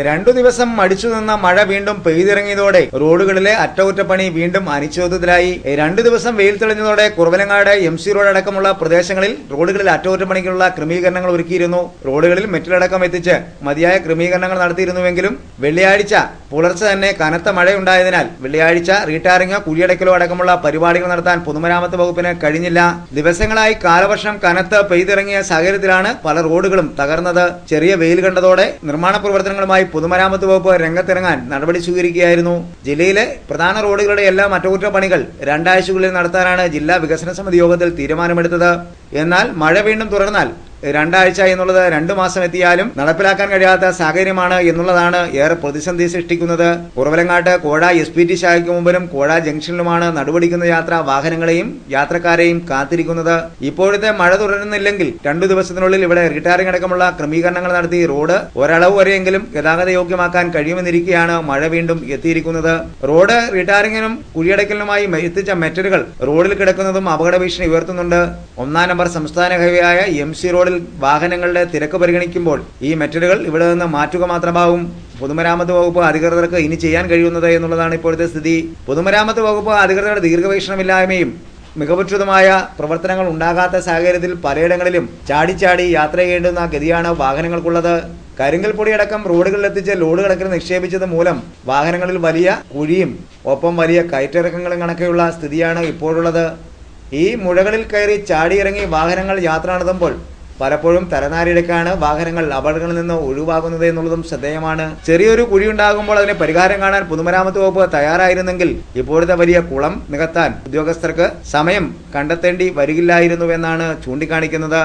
രണ്ടു ദിവസം മടിച്ചു നിന്ന മഴ വീണ്ടും പെയ്തിറങ്ങിയതോടെ റോഡുകളിലെ അറ്റകുറ്റപ്പണി വീണ്ടും അനിശ്ചിതത്വത്തിലായി. 2 ദിവസം വെയിൽ തെളിഞ്ഞതോടെ കുറവലങ്ങാട് MC റോഡ് അടക്കമുള്ള പ്രദേശങ്ങളിൽ റോഡുകളിൽ അറ്റകുറ്റപ്പണിക്കുള്ള ക്രമീകരണങ്ങൾ ഒരുക്കിയിരുന്നു. റോഡുകളിൽ മെറ്റലടക്കം എത്തിച്ച് മതിയായ ക്രമീകരണങ്ങൾ നടത്തിയിരുന്നുവെങ്കിലും വെള്ളിയാഴ്ച പുലർച്ചെ തന്നെ കനത്ത മഴയുണ്ടായതിനാൽ വെള്ളിയാഴ്ച റീടാറിംഗോ കുഴിയടക്കലോ അടക്കമുള്ള പരിപാടികൾ നടത്താൻ പൊതുമരാമത്ത് വകുപ്പിന് കഴിഞ്ഞില്ല. ദിവസങ്ങളായി കാലവർഷം കനത്ത് പെയ്തിറങ്ങിയ സാഹചര്യത്തിലാണ് പല റോഡുകളും തകർന്നത്. ചെറിയ വെയിൽ കണ്ടതോടെ നിർമ്മാണ പ്രവർത്തനങ്ങളുമായി പൊതുമരാമത്ത് വകുപ്പ് രംഗത്തിറങ്ങാൻ നടപടി സ്വീകരിക്കുകയായിരുന്നു. ജില്ലയിലെ പ്രധാന റോഡുകളുടെ എല്ലാ അറ്റകുറ്റപ്പണികൾ 2 ആഴ്ചകളിൽ നടത്താനാണ് ജില്ലാ വികസന സമിതി യോഗത്തിൽ തീരുമാനമെടുത്തത്. എന്നാൽ മഴ വീണ്ടും തുടർന്നാൽ 2 ആഴ്ച എന്നുള്ളത് 2 മാസം എത്തിയാലും നടപ്പിലാക്കാൻ കഴിയാത്ത സാഹചര്യമാണ് എന്നുള്ളതാണ് ഏറെ പ്രതിസന്ധി സൃഷ്ടിക്കുന്നത്. കുറവലങ്ങാട്ട് കോഴ SPT ശാഖയ്ക്ക് മുമ്പിലും കോഴ ജംഗ്ഷനിലുമാണ് നടുവടിക്കുന്ന യാത്ര വാഹനങ്ങളെയും യാത്രക്കാരെയും കാത്തിരിക്കുന്നത്. ഇപ്പോഴത്തെ മഴ തുടരുന്നില്ലെങ്കിൽ 2 ദിവസത്തിനുള്ളിൽ ഇവിടെ റീടാറിംഗ് അടക്കമുള്ള ക്രമീകരണങ്ങൾ നടത്തി റോഡ് ഒരളവ് വരെയെങ്കിലും ഗതാഗത യോഗ്യമാക്കാൻ കഴിയുമെന്നിരിക്കെയാണ് മഴ വീണ്ടും എത്തിയിരിക്കുന്നത്. റോഡ് റീടാറിംഗിനും കുഴിയടക്കലിനുമായി എത്തിച്ച മെറ്റലുകൾ റോഡിൽ കിടക്കുന്നതും അപകട ഭീഷണി ഉയർത്തുന്നുണ്ട്. 1-ാം നമ്പർ സംസ്ഥാന ഹൈവേയായ MC റോഡിൽ വാഹനങ്ങളുടെ തിരക്ക് പരിഗണിക്കുമ്പോൾ ഈ മെറ്റലുകൾ ഇവിടെ നിന്ന് മാറ്റുക മാത്രമാവും പൊതുമരാമത്ത് വകുപ്പ് അധികൃതർക്ക് ഇനി ചെയ്യാൻ കഴിയുന്നത് എന്നുള്ളതാണ് ഇപ്പോഴത്തെ സ്ഥിതി. പൊതുമരാമത്ത് വകുപ്പ് അധികൃതരുടെ ദീർഘവീക്ഷണമില്ലായ്മയും മികവുറ്റതുമായ പ്രവർത്തനങ്ങൾ ഉണ്ടാകാത്ത സാഹചര്യത്തിൽ പലയിടങ്ങളിലും ചാടിച്ചാടി യാത്ര ചെയ്യേണ്ടുന്ന ഗതിയാണ് വാഹനങ്ങൾക്കുള്ളത്. കരിങ്കൽ പൊടിയടക്കം റോഡുകളിലെത്തിച്ച് ലോഡ് കണക്കിന് നിക്ഷേപിച്ചത് മൂലം വാഹനങ്ങളിൽ വലിയ കുഴിയും ഒപ്പം വലിയ കയറ്റിറക്കങ്ങളും കണക്കെയുള്ള സ്ഥിതിയാണ് ഇപ്പോഴുള്ളത്. ഈ മുഴകളിൽ കയറി ചാടിയിറങ്ങി വാഹനങ്ങൾ യാത്ര നടത്തുമ്പോൾ പലപ്പോഴും തലനാരിഴക്കാണ് വാഹനങ്ങൾ അപകടങ്ങളിൽ നിന്ന് ഒഴിവാകുന്നത് എന്നുള്ളതും ശ്രദ്ധേയമാണ്. ചെറിയൊരു കുഴിയുണ്ടാകുമ്പോൾ അതിന് പരിഹാരം കാണാൻ പൊതുമരാമത്ത് വകുപ്പ് തയ്യാറായിരുന്നെങ്കിൽ ഇപ്പോഴത്തെ വലിയ കുളം നികത്താൻ ഉദ്യോഗസ്ഥർക്ക് സമയം കണ്ടെത്തേണ്ടി വരികില്ലായിരുന്നുവെന്നാണ് ചൂണ്ടിക്കാണിക്കുന്നത്.